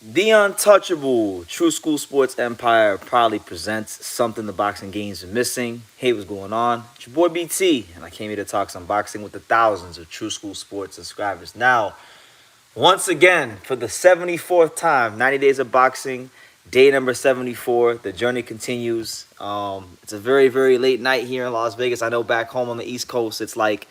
The Untouchable True School Sports Empire proudly presents something the boxing games are missing. Hey, what's going on? It's your boy BT, and I came here to talk some boxing with the thousands of True School Sports subscribers. Now, once again, for the 74th time, 90 Days of Boxing, day number 74. The journey continues. It's a very, very late night here in Las Vegas. I know back home on the East Coast, it's like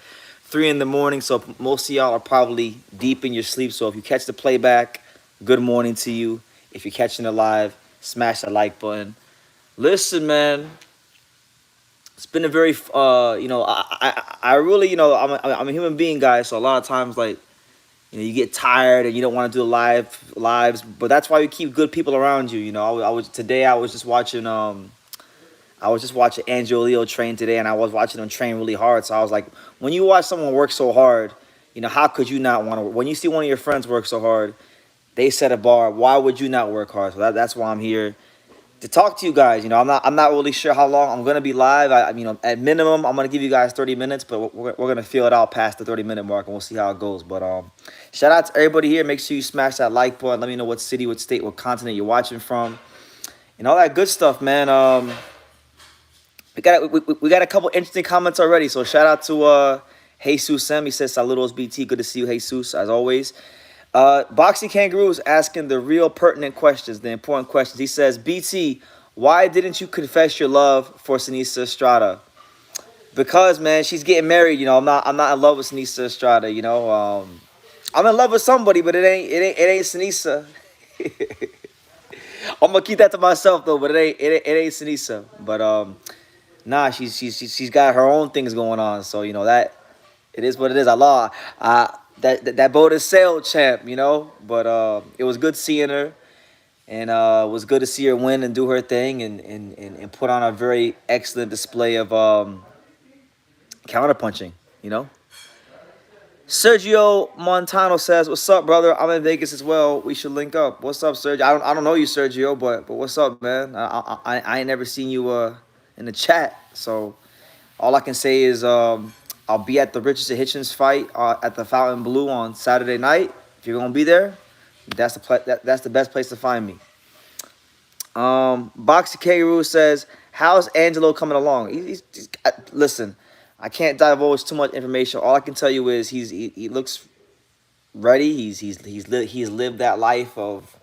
3 in the morning, so most of y'all are probably deep in your sleep. So if you catch the playback, good morning to you. If you're catching it live, smash that like button. Listen, man, it's been a very, I really, I'm a human being, guys. So a lot of times, like, you get tired and you don't want to do the lives, but that's why you keep good people around you. I was today. I was just watching Angelo Leo train today, and I was watching him train really hard. So I was like, when you watch someone work so hard, how could you not want to? When you see one of your friends work so hard, they set a bar. Why would you not work hard? So that's why I'm here to talk to you guys. I'm not really sure how long I'm gonna be live. At minimum, I'm gonna give you guys 30 minutes, but we're gonna feel it out past the 30-minute mark, and we'll see how it goes. But shout out to everybody here. Make sure you smash that like button. Let me know what city, what state, what continent you're watching from, and all that good stuff, man. We got a couple interesting comments already. So shout out to Jesus Sam. He says saludos BT. Good to see you, Jesus, as always. Boxing Kangaroo is asking the real pertinent questions, the important questions. He says, BT, why didn't you confess your love for Sinisa Estrada? Because, man, she's getting married. I'm not in love with Sinisa Estrada. I'm in love with somebody, but it ain't Sinisa. I'm gonna keep that to myself though, but it ain't Sinisa. But nah, she's got her own things going on. So that it is what it is. Allah, that boat is sailed, champ. But it was good seeing her, and it was good to see her win and do her thing, and put on a very excellent display of counterpunching. Sergio Montano says, "What's up, brother? I'm in Vegas as well. We should link up. What's up, Sergio? I don't know you, Sergio, but what's up, man? I ain't never seen you in the chat, so all I can say is I'll be at the Richardson Hitchens fight at the Fountain Blue on Saturday night. If you're gonna be there, that's the best place to find me." Boxy Kangaroo says, "How's Angelo coming along?" Listen, I can't divulge too much information. All I can tell you is he looks ready. He's lived that life of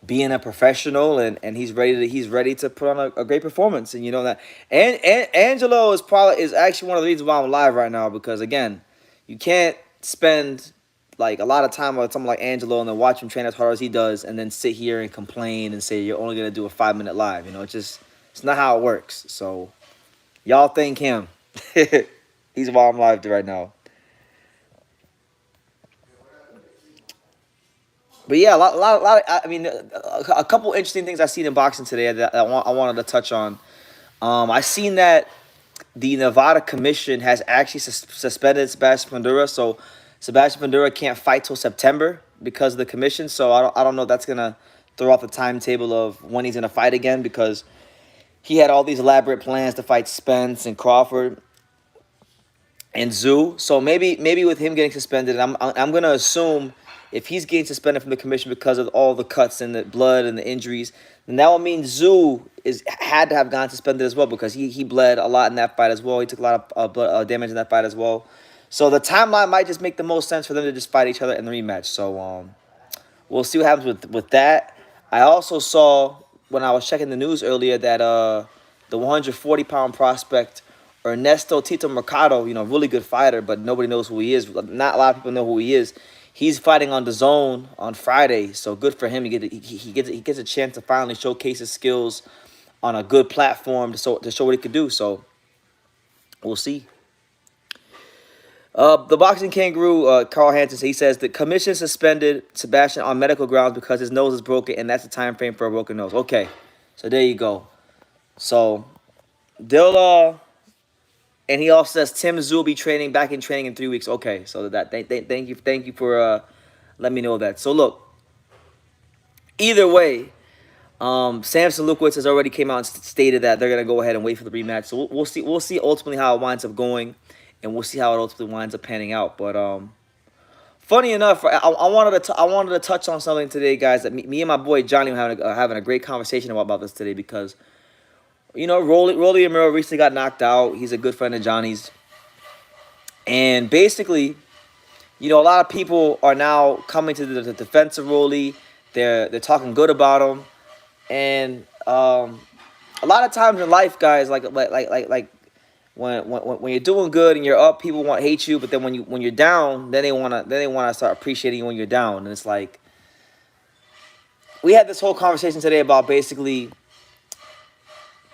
being a professional, and he's ready to put on a great performance. And that, and Angelo is actually one of the reasons why I'm live right now, because again, you can't spend like a lot of time with someone like Angelo and then watch him train as hard as he does and then sit here and complain and say you're only gonna do a 5-minute live. It's not how it works. So y'all thank him. He's why I'm live right now. But yeah, I mean, a couple interesting things I seen in boxing today that I wanted to touch on. I seen that the Nevada Commission has actually suspended Sebastian Fundora, so Sebastian Fundora can't fight till September because of the commission. So I don't know if that's gonna throw off the timetable of when he's gonna fight again, because he had all these elaborate plans to fight Spence and Crawford and Zoo. So maybe with him getting suspended, I'm gonna assume if he's getting suspended from the commission because of all the cuts and the blood and the injuries, then that will mean Zoo had to have gone suspended as well, because he bled a lot in that fight as well. He took a lot of blood, damage in that fight as well. So the timeline might just make the most sense for them to just fight each other in the rematch. So we'll see what happens with that. I also saw when I was checking the news earlier that the 140-pound prospect Ernesto Tito Mercado, really good fighter, but nobody knows who he is. Not a lot of people know who he is. He's fighting on the Zone on Friday, so good for him. He gets a chance to finally showcase his skills on a good platform to show what he could do. So we'll see. The boxing kangaroo, Carl Hansen, he says the commission suspended Sebastian on medical grounds because his nose is broken, and that's the time frame for a broken nose. Okay, so there you go. So they'll and he also says Tim Tszyu will be back in training in 3 weeks. Okay, so thank you for letting me know that. So look, either way, Samson Lukowitz has already came out and stated that they're gonna go ahead and wait for the rematch. So we'll see. We'll see ultimately how it winds up going, and we'll see how it ultimately winds up panning out. But Funny enough, I wanted to I wanted to touch on something today, guys. That me and my boy Johnny were having a great conversation about this today because Rolly Amiro recently got knocked out. He's a good friend of Johnny's, and basically, a lot of people are now coming to the defense of Rolly. They're talking good about him, and a lot of times in life, guys, like when you're doing good and you're up, people want to hate you, but then when you're down, then they wanna start appreciating you when you're down, and it's like we had this whole conversation today about basically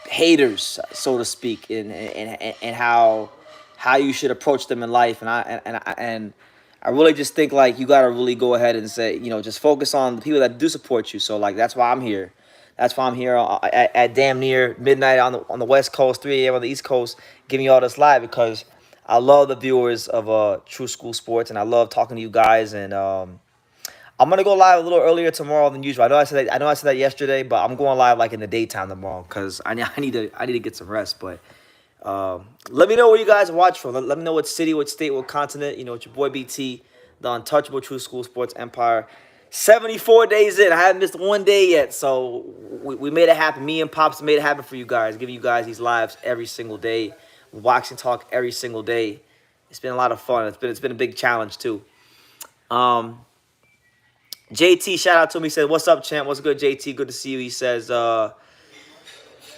haters, so to speak, and how you should approach them in life, and I really just think like you gotta really go ahead and say, just focus on the people that do support you. So like that's why I'm here. That's why I'm here at damn near midnight on the West Coast, 3 a.m. on the East Coast, giving you all this live because I love the viewers of True School Sports, and I love talking to you guys. And I'm gonna go live a little earlier tomorrow than usual. I know I said that yesterday, but I'm going live like in the daytime tomorrow because I need to get some rest. But let me know where you guys watch from. Let me know what city, what state, what continent. It's your boy BT, the untouchable True School Sports Empire. 74 days in. I haven't missed one day yet. So we made it happen. Me and Pops made it happen for you guys. Giving you guys these lives every single day. Boxing talk every single day. It's been a lot of fun. It's been a big challenge too. JT, shout out to him. He said, "What's up, champ? What's good, JT? Good to see you." He says, the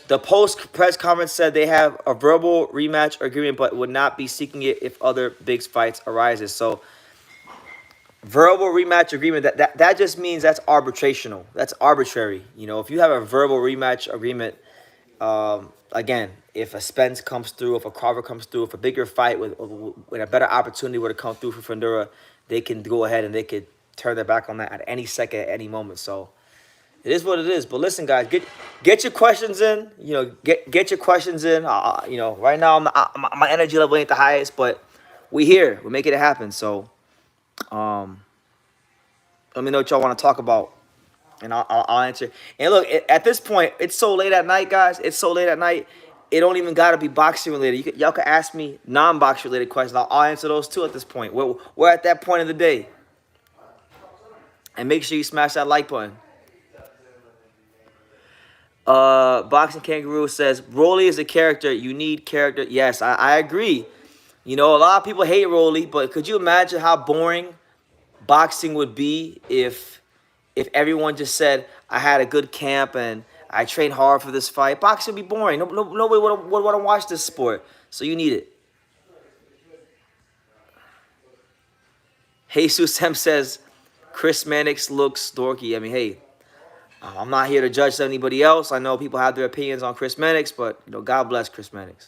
post press conference said they have a verbal rematch agreement, but would not be seeking it if other big fights arises. So, verbal rematch agreement, that just means that's arbitrational. That's arbitrary. If you have a verbal rematch agreement, again, if a Spence comes through, if a Carver comes through, if a bigger fight with a better opportunity were to come through for Fundora, they can go ahead and they could turn their back on that at any second, at any moment. So it is what it is. But listen, guys, get your questions in. Get your questions in. Right now my energy level ain't the highest, but we here. We're making it happen. So let me know what y'all want to talk about, and I'll answer. And look, at this point, it's so late at night, guys. It's so late at night. It don't even gotta be boxing related. Y'all can ask me non-box related questions. I'll answer those too at this point. We're at that point of the day. And make sure you smash that like button. Boxing Kangaroo says, Rolly is a character. You need character. Yes, I agree. A lot of people hate Rolly, but could you imagine how boring boxing would be if everyone just said, I had a good camp and I trained hard for this fight? Boxing would be boring. Nobody would want to watch this sport. So you need it. Jesus Sem says, Chris Mannix looks dorky. I mean, hey, I'm not here to judge anybody else. I know people have their opinions on Chris Mannix, but, God bless Chris Mannix.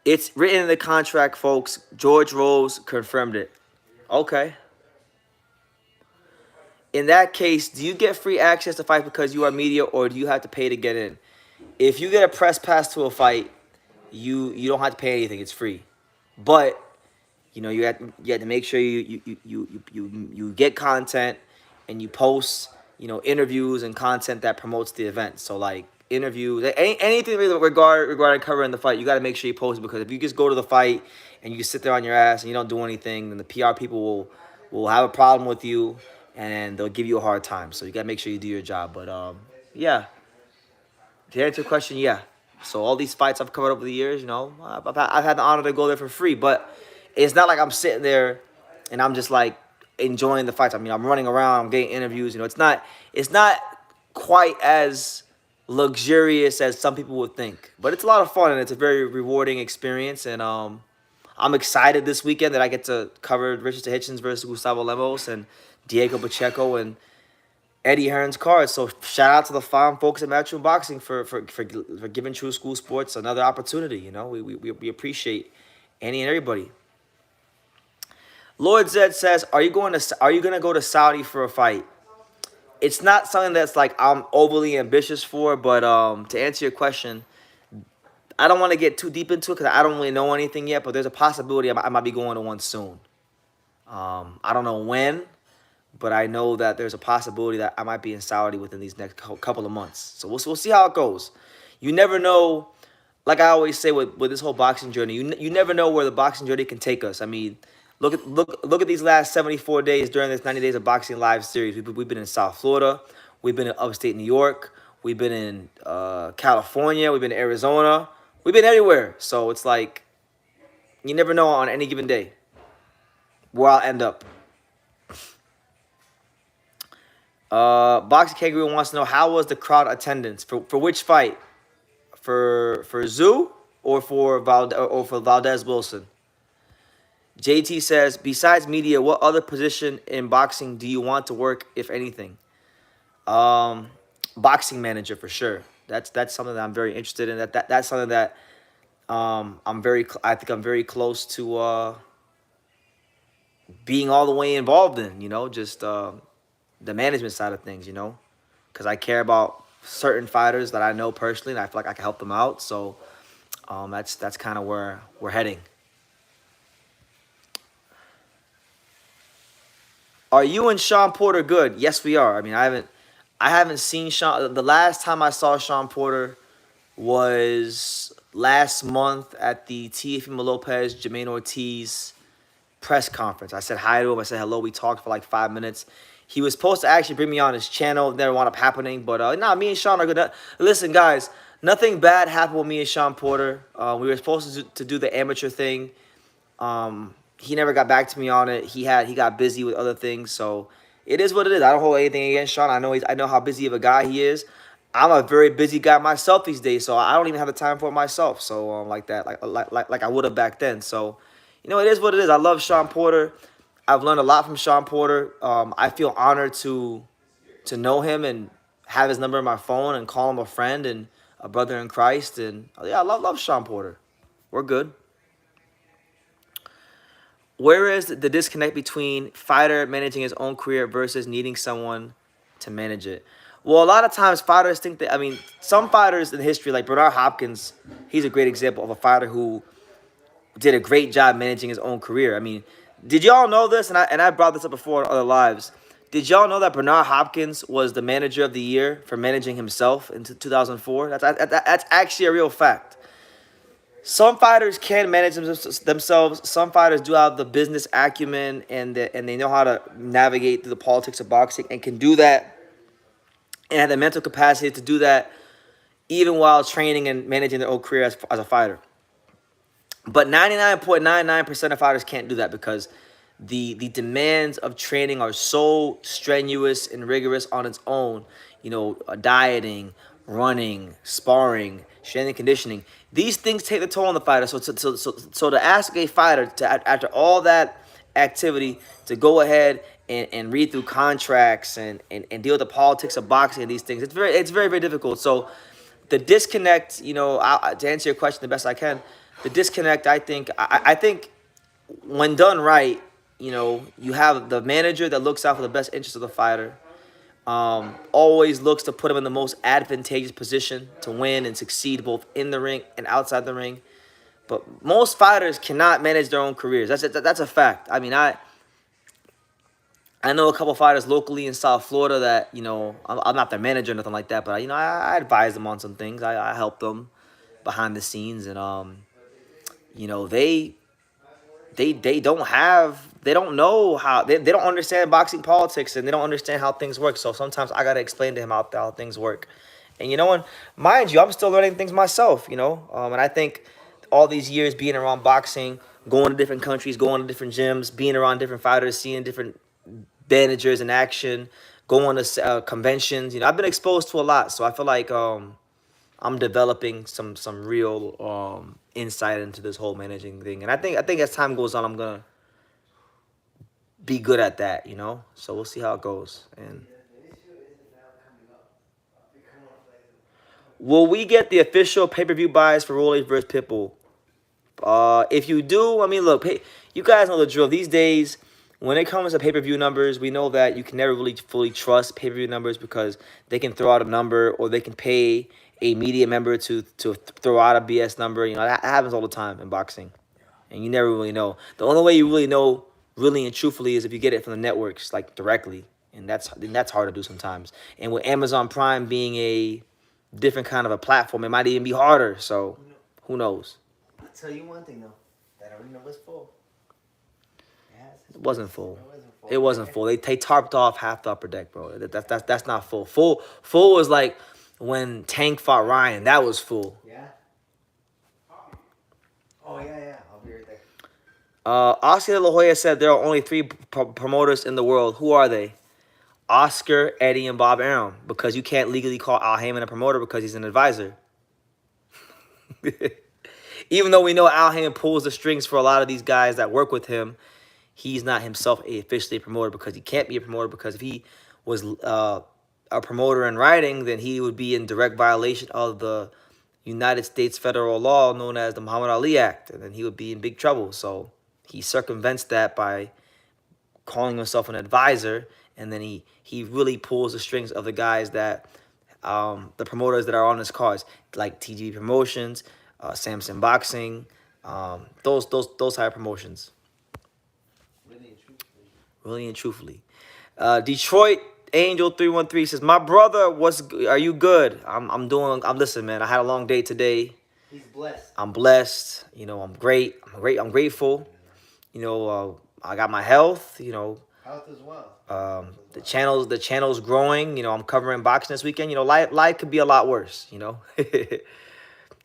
It's written in the contract, folks. George Rose confirmed it. Okay. In that case, do you get free access to fight because you are media, or do you have to pay to get in? If you get a press pass to a fight, you don't have to pay anything. It's free. But you have to make sure you get content and you post interviews and content that promotes the event. So like interviews, anything regarding covering the fight, you got to make sure you post it, because if you just go to the fight and you sit there on your ass and you don't do anything, then the PR people will have a problem with you and they'll give you a hard time. So you got to make sure you do your job. But yeah, to answer your question, yeah. So all these fights I've covered over the years, I've had the honor to go there for free, but it's not like I'm sitting there and I'm just like enjoying the fights. I mean, I'm running around, I'm getting interviews. It's not quite as luxurious as some people would think, but it's a lot of fun and it's a very rewarding experience. And I'm excited this weekend that I get to cover Richard Hitchens versus Gustavo Lemos and Diego Pacheco and Eddie Hearn's cards. So shout out to the fine folks at Matchroom Boxing for giving True School Sports another opportunity. We appreciate any and everybody. Lord Zed says, are you gonna go to Saudi for a fight? It's not something that's like I'm overly ambitious for, but to answer your question, I don't want to get too deep into it because I don't really know anything yet. But there's a possibility I might be going to one soon. I don't know when, but I know that there's a possibility that I might be in Saudi within these next couple of months. So we'll see how it goes. You never know. Like I always say with this whole boxing journey, you never know where the boxing journey can take us. I mean, Look at these last 74 days during this 90 days of boxing live series. We've been in South Florida, we've been in upstate New York, we've been in California, we've been in Arizona, we've been everywhere. So it's like you never know on any given day where I'll end up. Boxing Kangaroo wants to know how was the crowd attendance for which fight? For Zoo or for Valdez Wilson? JT says, besides media, what other position in boxing do you want to work, if anything? Boxing manager for sure. That's something that I'm very interested in. That's something that I think I'm very close to being all the way involved in. Just the management side of things. Because I care about certain fighters that I know personally, and I feel like I can help them out. So that's kind of where we're heading. Are you and Sean Porter good? Yes, we are. I mean, I haven't seen Sean. The last time I saw Sean Porter was last month at the Teofimo Lopez, Jermaine Ortiz press conference. I said hi to him. I said hello. We talked for like 5 minutes. He was supposed to actually bring me on his channel. It never wound up happening. But me and Sean are good. Listen, guys, nothing bad happened with me and Sean Porter. We were supposed to do the amateur thing. He never got back to me on it. He got busy with other things. So it is what it is. I don't hold anything against Sean. I know how busy of a guy he is. I'm a very busy guy myself these days, so I don't even have the time for it myself. So like that, like I would have back then. So it is what it is. I love Sean Porter. I've learned a lot from Sean Porter. I feel honored to know him and have his number in my phone and call him a friend and a brother in Christ. And yeah, I love Sean Porter. We're good. Where is the disconnect between fighter managing his own career versus needing someone to manage it? Well, a lot of times fighters think that, some fighters in history, like Bernard Hopkins, he's a great example of a fighter who did a great job managing his own career. Did y'all know this? And I brought this up before in other lives. Did y'all know that Bernard Hopkins was the manager of the year for managing himself in 2004? That's actually a real fact. Some fighters can manage themselves. Some fighters do have the business acumen and they know how to navigate through the politics of boxing and can do that and have the mental capacity to do that even while training and managing their own career as a fighter. But 99.99% of fighters can't do that because the demands of training are so strenuous and rigorous on its own. Dieting, running, sparring, strength and conditioning. These things take the toll on the fighter. So to ask a fighter after all that activity to go ahead and read through contracts and deal with the politics of boxing and these things, it's very, very difficult. So the disconnect, to answer your question the best I can, the disconnect, I think when done right, you have the manager that looks out for the best interest of the fighter. Always looks to put him in the most advantageous position to win and succeed both in the ring and outside the ring. But most fighters cannot manage their own careers. That's a fact. I know a couple fighters locally in South Florida that, I'm not their manager or nothing like that, but, I advise them on some things. I help them behind the scenes. And, they don't know how, they don't understand boxing politics and they don't understand how things work. So sometimes I got to explain to him how things work. And, and mind you, I'm still learning things myself, and I think all these years being around boxing, going to different countries, going to different gyms, being around different fighters, seeing different managers in action, going to conventions, I've been exposed to a lot. So I feel like I'm developing some real insight into this whole managing thing. And I think as time goes on, I'm going to be good at that, So we'll see how it goes. And will we get the official pay-per-view buys for Rolly versus Pitbull? If you do, look, you guys know the drill. These days, when it comes to pay-per-view numbers, we know that you can never really fully trust pay-per-view numbers because they can throw out a number or they can pay a media member to throw out a BS number. That happens all the time in boxing. And you never really know. The only way you really know, really and truthfully, is if you get it from the networks, like directly. And that's hard to do sometimes. And with Amazon Prime being a different kind of a platform, it might even be harder. So, who knows? I'll tell you one thing, though. That arena was full. It It wasn't full. It wasn't full. It wasn't full. They tarped off half the upper deck, bro. That's not full. Full was like when Tank fought Ryan. That was full. Yeah. Oh yeah. I'll be right there. Oscar De La Hoya said there are only three promoters in the world. Who are they? Oscar, Eddie, and Bob Arum. Because you can't legally call Al Heyman a promoter because he's an advisor. Even though we know Al Heyman pulls the strings for a lot of these guys that work with him, he's not himself officially a promoter because he can't be a promoter, because if he was a promoter in writing, then he would be in direct violation of the United States federal law known as the Muhammad Ali Act, and then he would be in big trouble. So he circumvents that by calling himself an advisor, and then he really pulls the strings of the guys that the promoters that are on his cards, like TGB Promotions, Samson Boxing, those type of promotions. Really and truthfully. Detroit Angel 313 says, "My brother, are you good? I'm listen, man. I had a long day today. He's blessed. I'm blessed. You know, I'm great. I'm grateful. You know, I got my health. You know, Health as well. the channel's growing. You know, I'm covering boxing this weekend. You know, life could be a lot worse. You know,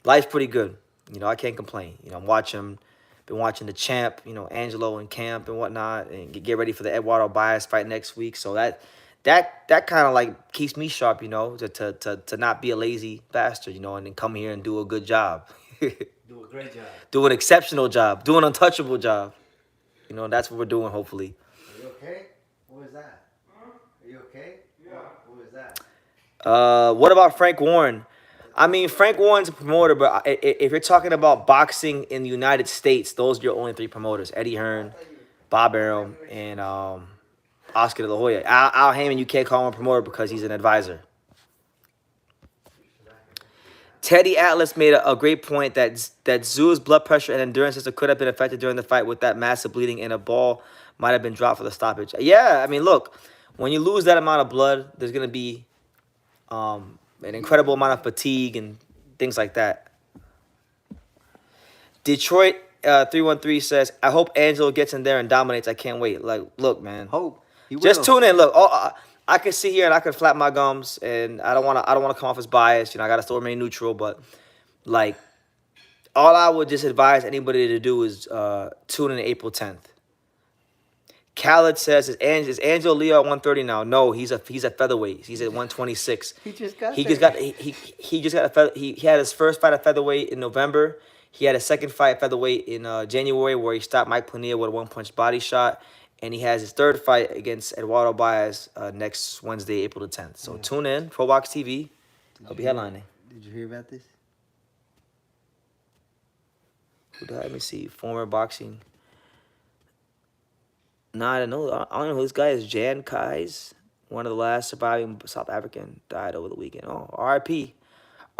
life's pretty good. You know, I can't complain. You know, been watching the champ. You know, Angelo in camp and whatnot, and get ready for the Eduardo Baez fight next week. So that kind of like keeps me sharp. You know, to not be a lazy bastard. You know, and then come here and do a good job. Do a great job. Do an exceptional job. Do an untouchable job. You know, that's what we're doing, hopefully. Are you okay? What was that? Are you okay? Yeah. What was that? What about Frank Warren? I mean, Frank Warren's a promoter, but if you're talking about boxing in the United States, those are your only three promoters: Eddie Hearn, Bob Arum, and Oscar De La Hoya. Al Heyman, you can't call him a promoter because he's an advisor. Teddy Atlas made a great point that Zoo's blood pressure and endurance system could have been affected during the fight with that massive bleeding, and a ball might have been dropped for the stoppage. Yeah, I mean, look, when you lose that amount of blood, there's going to be an incredible amount of fatigue and things like that. Detroit 313 says, "I hope Angelo gets in there and dominates. I can't wait." Like, look, man. Hope. Just tune in. Look, I can sit here and I can flap my gums, and I don't want to come off as biased. You know, I got to still remain neutral. But like, all I would just advise anybody to do is tune in April 10th. Khaled says, "Is Angelo Leo at 130 now?" No, he's a featherweight. He's at 126. He just got. He just got he had his first fight at featherweight in November. He had a second fight at featherweight in January, where he stopped Mike Plania with a one-punch body shot. And he has his third fight against Eduardo Baez next Wednesday, April the 10th. So tune in, ProBox TV. He'll be headlining. Did you hear about this? Let me see. Former boxing. Nah, I don't know. I don't know who this guy is. Jan Kais, one of the last surviving South African, died over the weekend. Oh, R.I.P.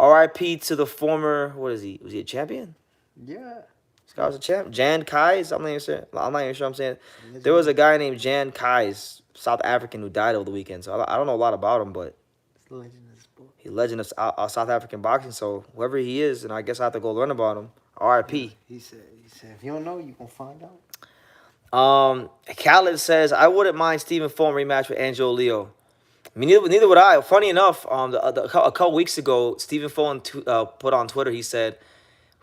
R.I.P. to the former, what is he? Was he a champion? Yeah. This guy was a champ. Jan Kais? I'm not even sure I'm saying. There was a guy named Jan Kais, South African, who died over the weekend. So I don't know a lot about him, but It's the legend of sport. he's a legend of South African boxing. So whoever he is, and I guess I have to go learn about him. R.I.P. He said, if you don't know, you gonna find out. Khaled says, "I wouldn't mind Stephen Fulton rematch with Angelo Leo." I mean, neither would I. Funny enough, a couple weeks ago, Stephen Fulton put on Twitter, he said,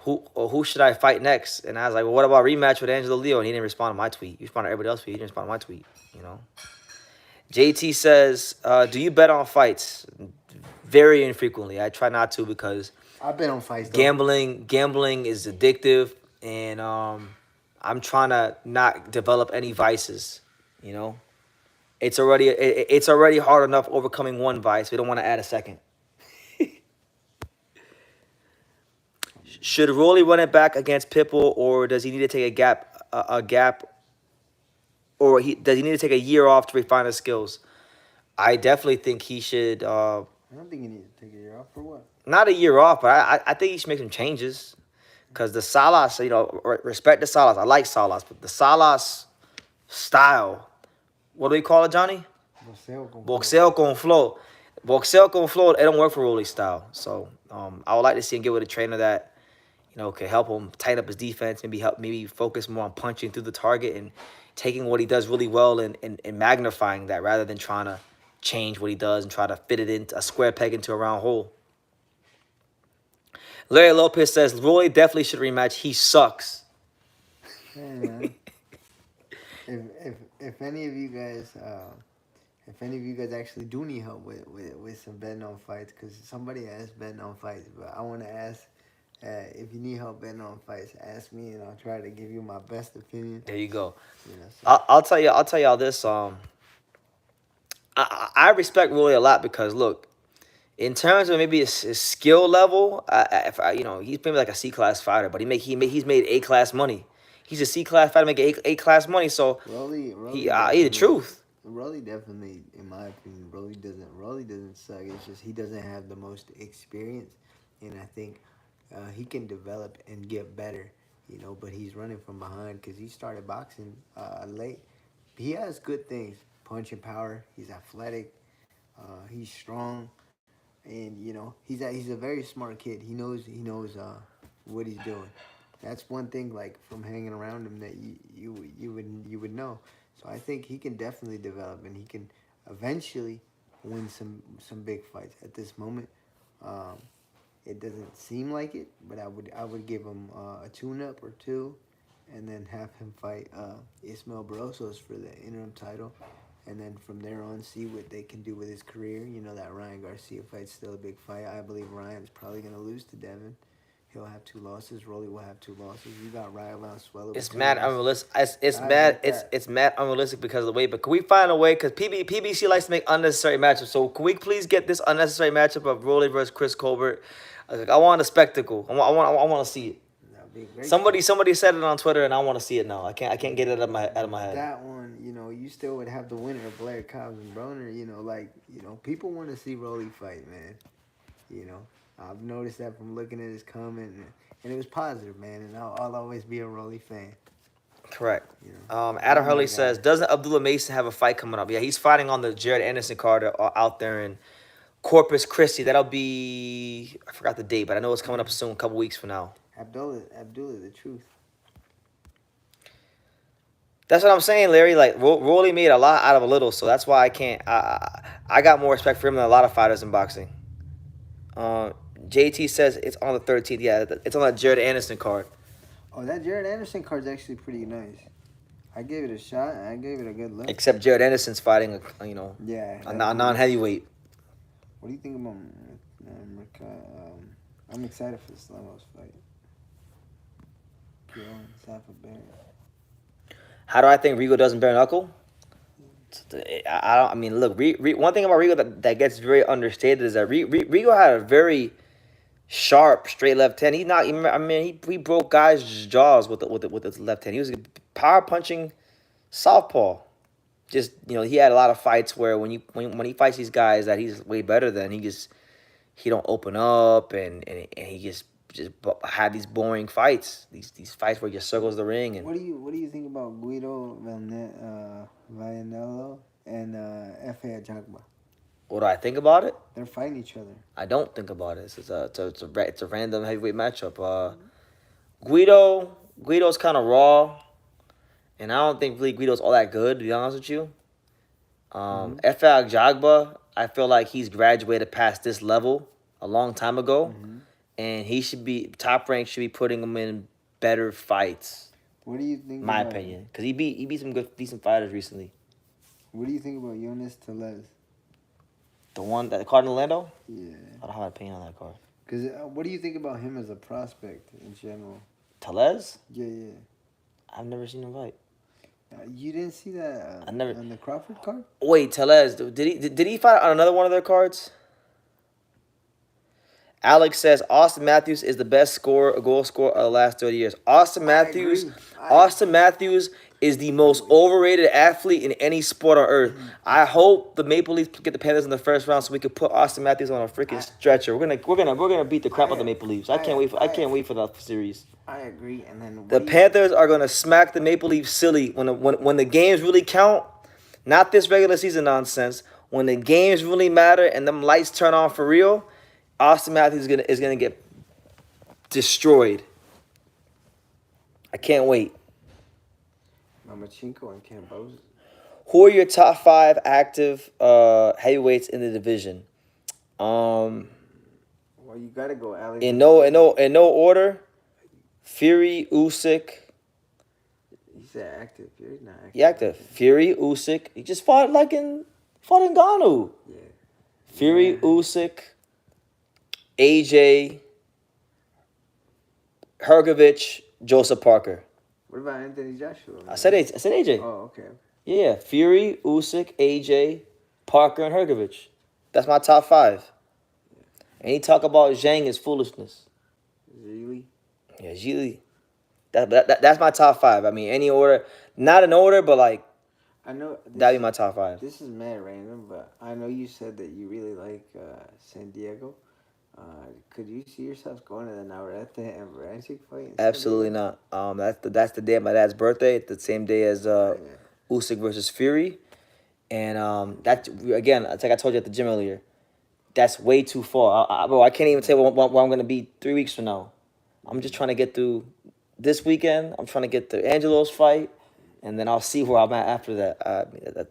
who should I fight next? And I was like, well, what about rematch with Angelo Leo? And he didn't respond to my tweet. He responded to everybody else's tweet. He didn't respond to my tweet, you know. JT says, "Do you bet on fights?" Very infrequently. I try not to because I bet on fights. Though. Gambling is addictive, and I'm trying to not develop any vices, you know. It's already hard enough overcoming one vice. We don't want to add a second. Should Rolly run it back against Pitbull, or does he need to take a gap, or does he need to take a year off to refine his skills? I definitely think he should. I don't think you need to take a year off for what. Not a year off, but I think he should make some changes, because the Salas, you know, respect the Salas. I like Salas, but the Salas style, what do we call it, Johnny? Boxeo con flow. Boxeo con flow. It don't work for Rolly's style. So I would like to see him get with a trainer that, you know, could help him tighten up his defense, maybe focus more on punching through the target and taking what he does really well and magnifying that rather than trying to change what he does and try to fit it into a square peg into a round hole. Larry Lopez says Rolly definitely should rematch. He sucks. Hey, man. if any of you guys actually do need help with some betting on fights, because somebody asked betting on fights, but I want to ask, if you need help betting on fights, ask me and I'll try to give you my best opinion. There you go. You know, so. I'll tell y'all this. I respect Rolly a lot because look, in terms of maybe his skill level, he's maybe like a C-class fighter, but he's made A-class money. He's a C-class fighter making A-class money, so Rolly he the truth. Rolly definitely, in my opinion, Rolly doesn't suck. It's just he doesn't have the most experience, and I think he can develop and get better, you know. But he's running from behind because he started boxing late. He has good things: punching power. He's athletic. He's strong. And you know he's a very smart kid. He knows what he's doing. That's one thing, like, from hanging around him, that you would know. So I think he can definitely develop, and he can eventually win some big fights. At this moment, it doesn't seem like it, but I would give him a tune-up or two, and then have him fight Ismael Barrosos for the interim title. And then from there on, see what they can do with his career. You know, that Ryan Garcia fight's still a big fight. I believe Ryan's probably going to lose to Devin. He'll have 2 losses. Rolly will have 2 losses. You got Ryan Valenzuela. It's mad unrealistic. It's mad unrealistic because of the weight. But can we find a way? Because PBC likes to make unnecessary matchups. So can we please get this unnecessary matchup of Rolly versus Chris Colbert? I want a spectacle. I want to see it. Somebody said it on Twitter, and I want to see it now. I can't get it out of my head. That one, you know, you still would have the winner, Blair Cobbs and Broner. You know, people want to see Rolly fight, man. You know, I've noticed that from looking at his comment, and it was positive, man. And I'll always be a Rolly fan. Correct. You know? Adam Hurley says, doesn't Abdullah Mason have a fight coming up? Yeah, he's fighting on the Jared Anderson card out there in Corpus Christi. That'll be, I forgot the date, but I know it's coming up soon, a couple weeks from now. Abdullah, the truth. That's what I'm saying, Larry. Like, Rolly made a lot out of a little, so that's why I can't. I got more respect for him than a lot of fighters in boxing. JT says it's on the 13th. Yeah, it's on that Jared Anderson card. Oh, that Jared Anderson card's actually pretty nice. I gave it a shot. I gave it a good look. Except Jared Anderson's fighting, a non-heavyweight. What do you think about I'm excited for Slamos fight. How do I think Rigo doesn't bare knuckle? I mean, look, one thing about Rigo that gets very understated is that Rigo had a very sharp straight left hand. He broke guys' jaws with his left hand. He was a power punching southpaw. Just, he had a lot of fights where when he fights these guys that he's way better than, he don't open up and he just had these boring fights. These fights where he just circles the ring. And what do you think about Guido Vianello and F.A. Ajagba? What do I think about it? They're fighting each other. I don't think about it. It's a random heavyweight matchup. Guido's kind of raw, and I don't think really Guido's all that good, to be honest with you. F.A. Ajagba, I feel like he's graduated past this level a long time ago. And he should be, Top Rank should be putting him in better fights. What do you think? My opinion, because he beat some decent fighters recently. What do you think about Jonas Telez? The one that card in Orlando? Yeah. I don't have an opinion on that card. Because what do you think about him as a prospect in general? Telez? Yeah. I've never seen him fight. You didn't see that on the Crawford card? Wait, Telez, did he fight on another one of their cards? Alex says Austin Matthews is the best goal scorer of the last 30 years. Austin Matthews is the most overrated athlete in any sport on earth. I hope the Maple Leafs get the Panthers in the first round so we could put Austin Matthews on a freaking stretcher. We're gonna beat the crap out of the Maple Leafs. I can't wait for that series. I agree. And then the Panthers are gonna smack the Maple Leafs silly when the games really count. Not this regular season nonsense. When the games really matter and them lights turn on for real, Austin Matthews is gonna get destroyed. I can't wait. Lomachenko and Kambosos. Who are your top 5 active heavyweights in the division? Um, Well, you gotta go Alex. in no order. Fury, Usyk. He said active. Fury's not active. He active. Fury, Usyk. He just fought in Ngannou. Yeah. Fury, Yeah. Usyk, AJ, Hergovich, Joseph Parker. What about Anthony Joshua? I said AJ. Oh, okay. Yeah, Fury, Usyk, AJ, Parker, and Hergovich. That's my top 5. Any talk about Zhang is foolishness. Really? Yeah, Zhili. That's my top 5. I mean, any order, not in order, but like I know. that'd be my top 5. This is mad random, but I know you said that you really like San Diego. Could you see yourself going to the Navarrete and Baranchyk fight? in San Absolutely Diego? not. That's the day of my dad's birthday. It's the same day as Yeah. Usyk versus Fury, and that again, like I told you at the gym earlier, that's way too far. Bro, I can't even say where I'm gonna be 3 weeks from now. I'm just trying to get through this weekend. I'm trying to get through Angelo's fight, and then I'll see where I'm at after that.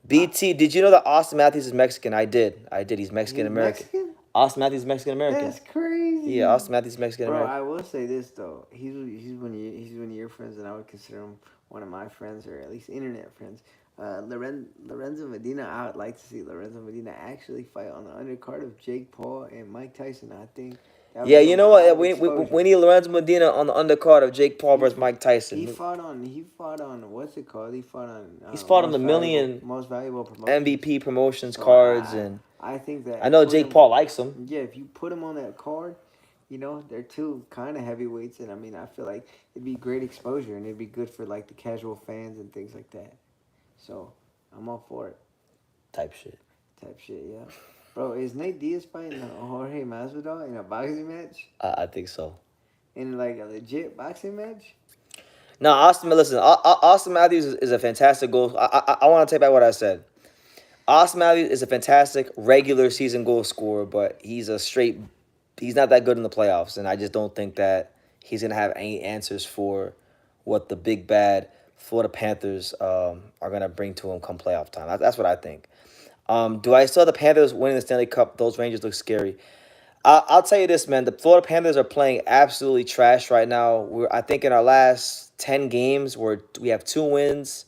BT, did you know that Austin Matthews is Mexican? I did. He's Mexican American. Mexican? Austin Matthews is Mexican American. That's crazy. Yeah, Austin Matthews is Mexican Bro, American. I will say this though. He's one of your friends, and I would consider him one of my friends, or at least internet friends. Lorenzo Medina. I would like to see Lorenzo Medina actually fight on the undercard of Jake Paul and Mike Tyson. I think. That would Yeah, be you a know lot what? of We exposure. need Lorenzo Medina on the undercard of Jake Paul versus Mike Tyson. He fought on what's it called? He fought on. He's fought on Most the Valuable- million most valuable promotion. MVP promotions So cards, and I think that I know put Jake him- Paul likes him. Yeah, if you put him on that card, they're two kind of heavyweights, and I mean, I feel like it'd be great exposure, and it'd be good for like the casual fans and things like that. So I'm all for it. Type shit. Yeah. Bro, is Nate Diaz fighting Jorge Masvidal in a boxing match? I think so. In like a legit boxing match? No, Austin Matthews is a fantastic goal. I want to take back what I said. Austin Matthews is a fantastic regular season goal scorer, but he's not that good in the playoffs, and I just don't think that he's going to have any answers for what the big bad Florida Panthers are going to bring to him come playoff time. That's what I think. Do I still have the Panthers winning the Stanley Cup? Those Rangers look scary. I'll tell you this, man. The Florida Panthers are playing absolutely trash right now. I think in our last 10 games, we have 2 wins,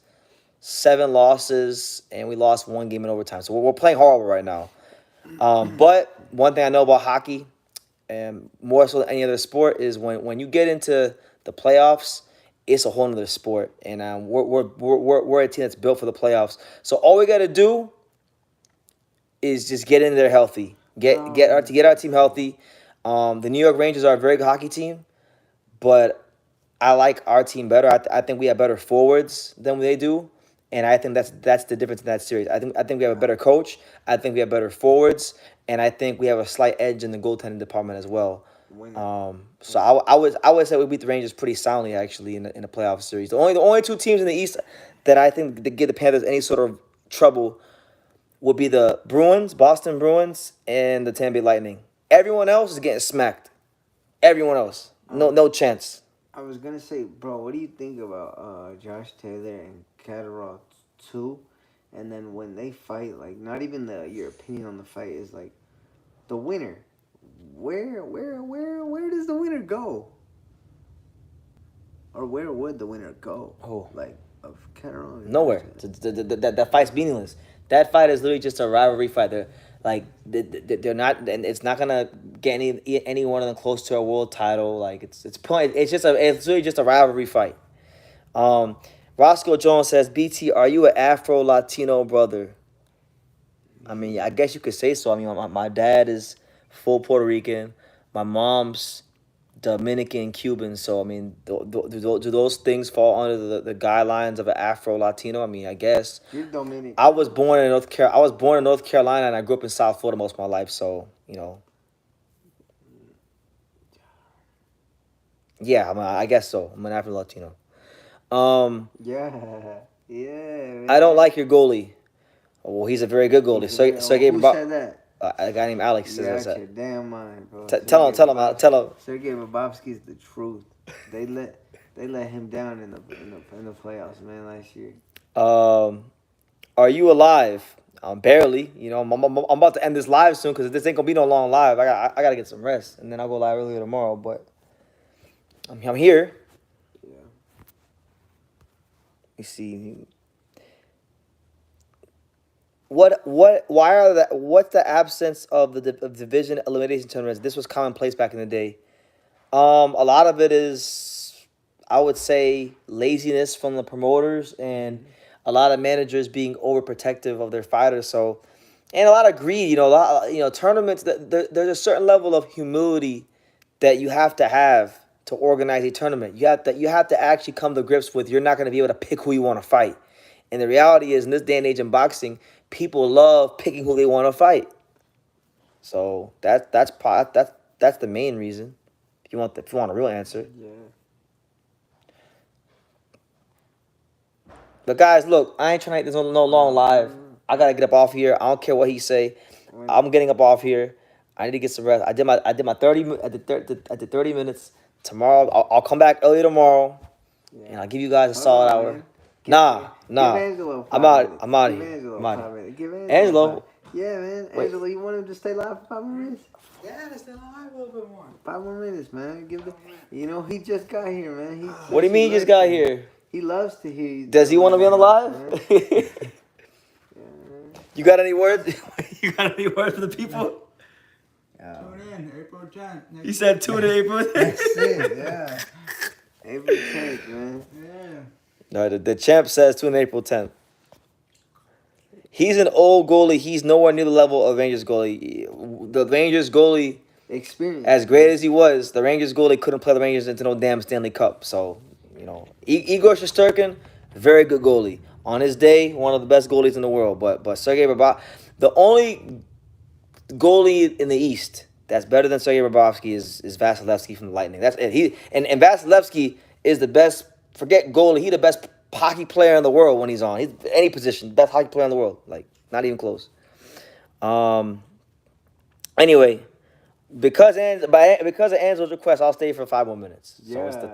7 losses, and we lost 1 game in overtime. So we're playing horrible right now. But one thing I know about hockey, and more so than any other sport, is when you get into the playoffs, it's a whole other sport. And we're a team that's built for the playoffs. So all we got to do is just get in there healthy. Get our team healthy. The New York Rangers are a very good hockey team, but I like our team better. I think we have better forwards than they do, and I think that's the difference in that series. I think we have a better coach. I think we have better forwards, and I think we have a slight edge in the goaltending department as well. So I would say we beat the Rangers pretty soundly actually in the playoff series. The only 2 teams in the East that I think that give the Panthers any sort of trouble would be the Bruins, Boston Bruins, and the Tampa Bay Lightning. Everyone else is getting smacked. Everyone else, no chance. I was gonna say, bro, what do you think about Josh Taylor and Catterall 2? And then when they fight, like, not even your opinion on the fight is like the winner. Where does the winner go? Or where would the winner go? Oh. Like of Catterall? Nowhere. That fight's meaningless. That fight is literally just a rivalry fight. They're not, and it's not gonna get any one of them close to a world title. Like it's literally just a rivalry fight. Roscoe Jones says, BT, are you an Afro Latino brother? I mean, I guess you could say so. I mean, my dad is full Puerto Rican. My mom's Dominican, Cuban. So, I mean, do those things fall under the guidelines of an Afro Latino? I mean, I guess. You're Dominican. I was born in North Carolina, and I grew up in South Florida most of my life. So, yeah, I guess so. I'm an Afro Latino. Yeah. Man. I don't like your goalie. Well, he's a very good goalie. Sergei Who said that? A guy named Alex You're says out that. your damn mind, bro. Tell him. Sergei Bobrovsky's the truth. They let him down in the playoffs, man, last year. Are you alive? Barely. You know, I'm about to end this live soon because this ain't gonna be no long live. I gotta get some rest, and then I'll go live earlier tomorrow. But I'm here. Yeah. You see. What's the absence of of division elimination tournaments? This was commonplace back in the day. A lot of it is, I would say, laziness from the promoters and a lot of managers being overprotective of their fighters. So, and a lot of greed. Tournaments. There's a certain level of humility that you have to organize a tournament. You have to actually come to grips with you're not going to be able to pick who you want to fight. And the reality is, in this day and age in boxing, people love picking who they want to fight. So that's the main reason. If you want a real answer. Yeah. But guys, look, I ain't trying to make this no long live. I gotta get up off here. I don't care what he say. I'm getting up off here. I need to get some rest. I did my 30 minutes. Tomorrow I'll come back early tomorrow, and I'll give you guys a solid hour. Man. Nah. Give Angelo I'm 5 out. minutes. I'm out of Give here. Angelo I'm out 5 of here. minutes. Give Angelo. 5. Yeah, man. Wait. Angelo, you want him to stay live for 5 more minutes? Yeah, let's stay alive a little bit more. 5 more minutes, man. He just got here, man. What do you mean you just got here? He loves to hear you. Does he want to be on the live? Man. You got any words? You got any words for the people? Tune in April 10th. You said tune in April. That's it, yeah. April 10th, man. Yeah. No, the champ says tune in April 10th. He's an old goalie. He's nowhere near the level of Rangers goalie. The Rangers goalie, Experience. as great as he was, the Rangers goalie couldn't play the Rangers into no damn Stanley Cup. So, Igor Shesterkin, very good goalie. On his day, one of the best goalies in the world. But Sergei Bobrovsky, the only goalie in the East that's better than Sergei Bobrovsky is Vasilevsky from the Lightning. That's it. And Vasilevsky is the best. Forget goalie. He's the best hockey player in the world when he's on. He's any position, best hockey player in the world. Like, not even close. Anyway, because of Angelo's request, I'll stay for 5 more minutes. So it's the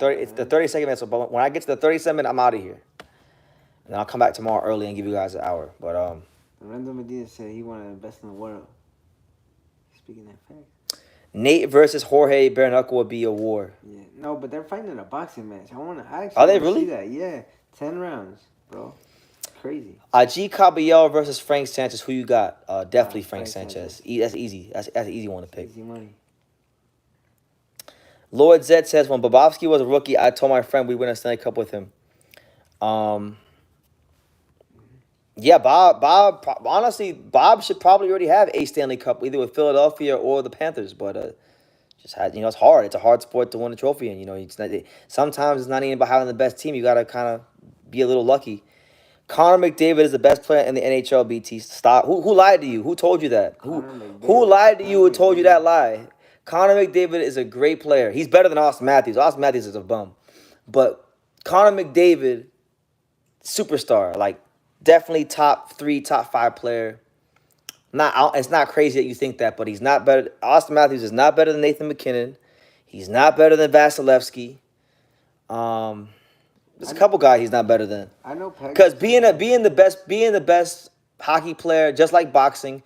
30-second minute. So but when I get to the 37 minute, I'm out of here. And I'll come back tomorrow early and give you guys an hour. But Lorenzo Medina said he wanted the best in the world. Speaking that fact. Nate versus Jorge Barenuckle would be a war. Yeah. No, but they're fighting in a boxing match. I actually Are they wanna really? see that. Yeah. 10 rounds, bro. Crazy. G. Caballero versus Frank Sanchez. Who you got? Definitely Frank Frank Sanchez. Sanchez. That's easy. That's an easy one to pick. Easy money. Lord Zed says, when Bobrovsky was a rookie, I told my friend we win a Stanley Cup with him. Yeah, Bob. Honestly, Bob should probably already have a Stanley Cup, either with Philadelphia or the Panthers. But it's hard. It's a hard sport to win a trophy, and sometimes it's not even about having the best team. You gotta kind of be a little lucky. Connor McDavid is the best player in the NHL. BT, stop. Who lied to you? Who told you that? Who lied to you and told you that lie? Connor McDavid is a great player. He's better than Austin Matthews. Austin Matthews is a bum, but Connor McDavid, superstar, like definitely top 3, top 5 player. It's not crazy that you think that, but he's not better. Austin Matthews is not better than Nathan McKinnon. He's not better than Vasilevsky. There's a couple guys he's not better than. I know. Because being the best hockey player, just like boxing,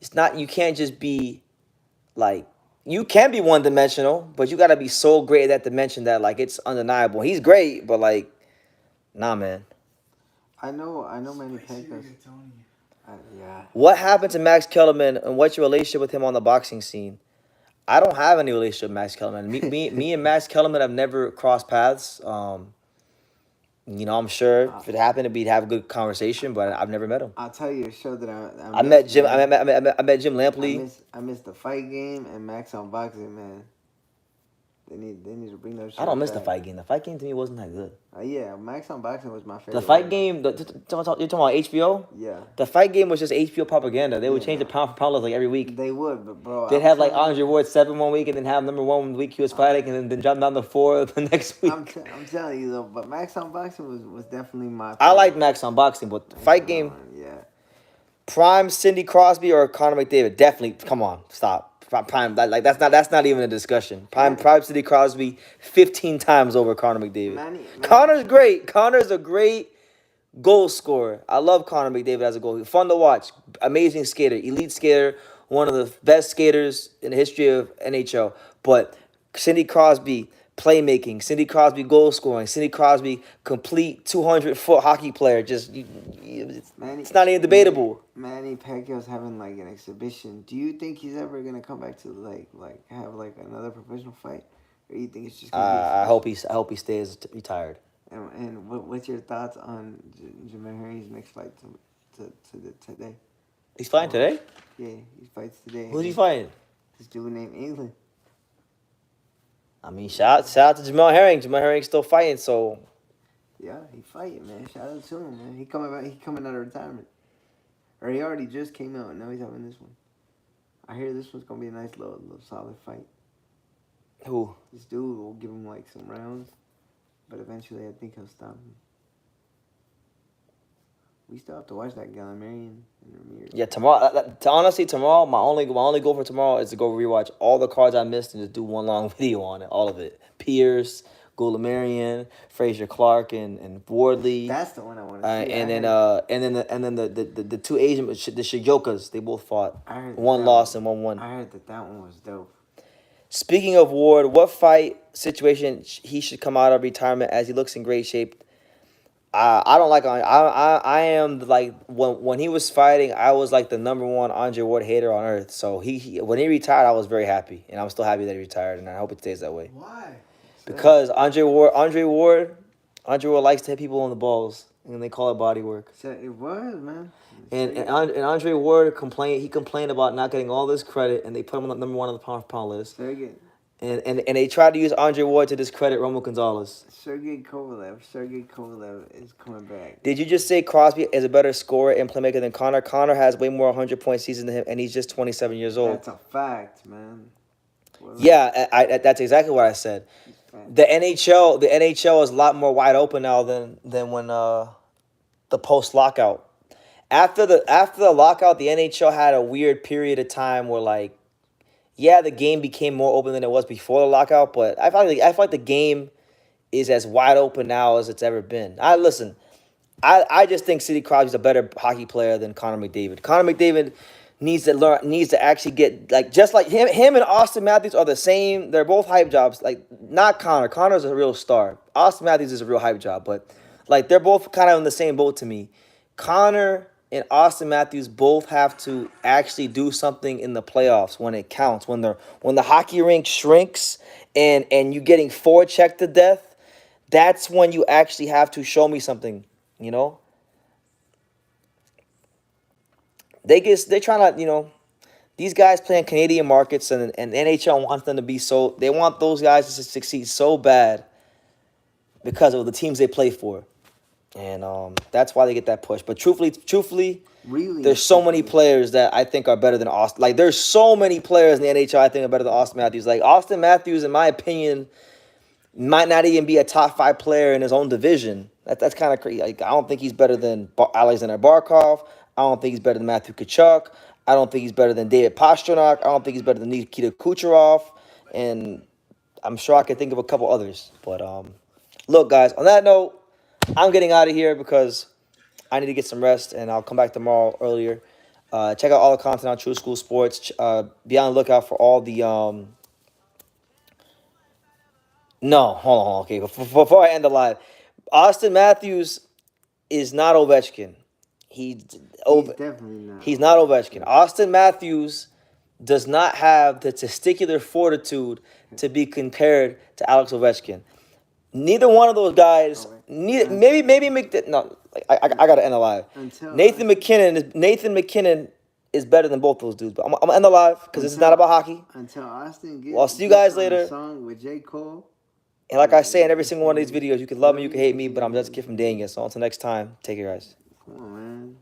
it's not. You can't just be like. You can be one dimensional, but you gotta be so great at that dimension that like it's undeniable. He's great, but like, nah, man. I know Manny Pacquiao. Yeah. What happened to Max Kellerman, and what's your relationship with him on the boxing scene? I don't have any relationship with Max Kellerman. Me and Max Kellerman have never crossed paths. I'm sure if it happened, we'd have a good conversation, but I've never met him. I'll tell you a show that I met Jim. I met Jim Lampley. I missed the fight game and Max on boxing, man. They need to bring those. I don't miss the fight game. The fight game to me wasn't that good. Yeah, Max on boxing was my favorite. The fight game, you're talking about HBO? Yeah. The fight game was just HBO propaganda. They would change the pound for pound list like every week. They would, but bro. They'd have like Andre Ward 7 one week and then have number 1 week he was fighting and then drop down to 4 the next week. I'm telling you though, but Max on boxing was definitely my favorite. I like Max on boxing, but the fight game, Yeah. prime Cindy Crosby or Conor McDavid? Definitely, come on, stop. Prime. That's not even a discussion. Prime City Crosby 15 times over Connor McDavid. Connor's great. Connor's a great goal scorer. I love Connor McDavid as a goalie. Fun to watch. Amazing skater. Elite skater. One of the best skaters in the history of NHL. But Sidney Crosby, playmaking. Sidney Crosby, goal scoring. Sidney Crosby, complete 200-foot hockey player. It's not even debatable. Manny Pacquiao's having like an exhibition. Do you think he's ever gonna come back to like have like another professional fight, or you think it's just? I hope he stays retired. And what's your thoughts on Jamel Herring's next fight today? He's fighting today? Yeah, he fights today. Who's he fighting? This dude named England. I mean, shout out to Jamel Herring. Jamel Herring's still fighting, so. Yeah, he fighting, man. Shout out to him, man. He coming out of retirement. Or he already just came out, and now he's having this one. I hear this one's gonna be a nice little solid fight. Who? This dude will give him like some rounds, but eventually I think he'll stop him. We still have to watch that Gallimarian and Ramirez. Yeah, tomorrow. Honestly, tomorrow my only goal for tomorrow is to go rewatch all the cards I missed and just do one long video on it, all of it. Pierce, Gallimarian, Fraser Clark, and Wardley. That's the one I want to see. And then the two Asian, the Shijokas, they both fought. One lost and one won. I heard that one was dope. Speaking of Ward, what fight situation he should come out of retirement as he looks in great shape? I don't like. I am like when he was fighting, I was like the #1 Andre Ward hater on earth. So he when he retired, I was very happy, and I'm still happy that he retired, and I hope it stays that way. Why? Because Andre Ward likes to hit people in the balls, and they call it body work. So it was, man. And Andre Ward complained about not getting all this credit, and they put him on the #1 on the pound list. Sergey. And they tried to use Andre Ward to discredit Roman Gonzalez. Sergey Kovalev is coming back. Did you just say Crosby is a better scorer and playmaker than Connor? Connor has way more 100-point seasons than him, and he's just 27 years old. That's a fact, man. Yeah, that's exactly what I said. The NHL is a lot more wide open now than when the post lockout. After the lockout, the NHL had a weird period of time where like. Yeah, the game became more open than it was before the lockout, but I feel like the game is as wide open now as it's ever been. I just think Sidney Crosby's a better hockey player than Connor McDavid. Connor McDavid needs to actually get like just like him and Austin Matthews are the same. They're both hype jobs. Like not Connor. Connor's a real star. Austin Matthews is a real hype job, but like they're both kind of in the same boat to me. Connor and Austin Matthews both have to actually do something in the playoffs when it counts. When the hockey rink shrinks and you getting forechecked to death, that's when you actually have to show me something, you know? They're trying to, these guys play in Canadian markets and NHL wants them to be they want those guys to succeed so bad because of the teams they play for. And that's why they get that push. But truthfully, really, there's so many players that I think are better than Austin. Like, there's so many players in the NHL I think are better than Austin Matthews. Like, Austin Matthews, in my opinion, might not even be a top 5 player in his own division. That's kind of crazy. Like, I don't think he's better than Alexander Barkov. I don't think he's better than Matthew Tkachuk. I don't think he's better than David Pastrnak. I don't think he's better than Nikita Kucherov. And I'm sure I could think of a couple others. But, look, guys, on that note, I'm getting out of here because I need to get some rest, and I'll come back tomorrow earlier. Check out all the content on True School Sports. Be on the lookout for all the No, hold on. Okay, before I end the live, Austin Matthews is not Ovechkin. He's definitely not. He's not Ovechkin. Austin Matthews does not have the testicular fortitude to be compared to Alex Ovechkin. Neither one of those guys. Maybe no. I gotta end the live. Nathan McKinnon is better than both those dudes. But I'm gonna end the live because this is not about hockey. Until Austin gets. Well, I'll see you guys later. Song with J. Cole. And like I say in every single one of these videos, you can love me, you can hate me, but I'm just a kid from Daniel. So until next time, take care, guys. Come on, man.